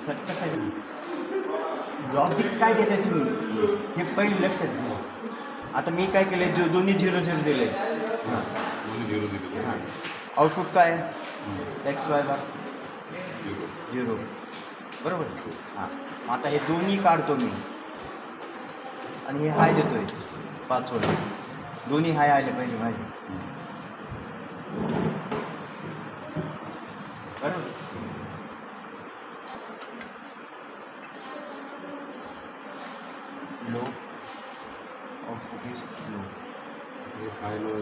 Sir कसं आहे logic काय देताय तुम्ही हे पहिले लक्षात घ्या. आता मी काय केलं आहे दोन्ही 0-0 दिले. हां हां आउटपुट काय एक्स वाय बार 0 बरोबर. हां आता हे दोन्ही काढतो मी आणि हे हाय देतोय 5 वर. दोन्ही हाय आले पाहिजे माझे बरोबर. Low output is low. High low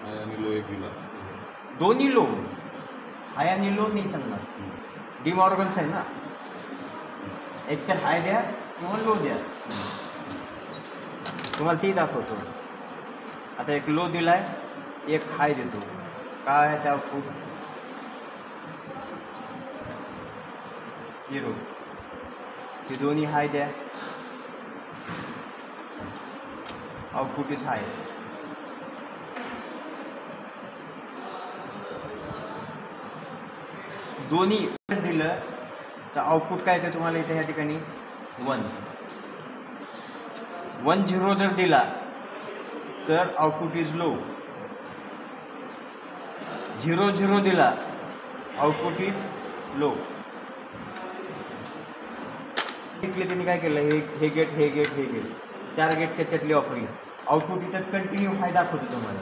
high आणि लो एक दिला. दोन्ही लो हाय आणि लो नाही चालणार. डिमॉर्गन्स आहे ना. एक तर हाय द्या किंवा लो द्या. तुम्हाला ती दाखवतो. आता एक लो दिलाय एक हाय देतो. काय त्या आउटपुट 0. ते दोन्ही हाय द्या आउटपुट इज हाय. दोन्ही दिलं तर आउटपुट काय येतं तुम्हाला इथे ह्या ठिकाणी 1. 1-0 जर दिला तर आउटपुट इज लो. 0-0 दिला आउटपुट इज लो. त्यांनी काय केलं हे गेट 4 गेट त्याच्यातली वापरली. आउटपुट इथं कंटिन्यू हाय दाखवतो तुम्हाला.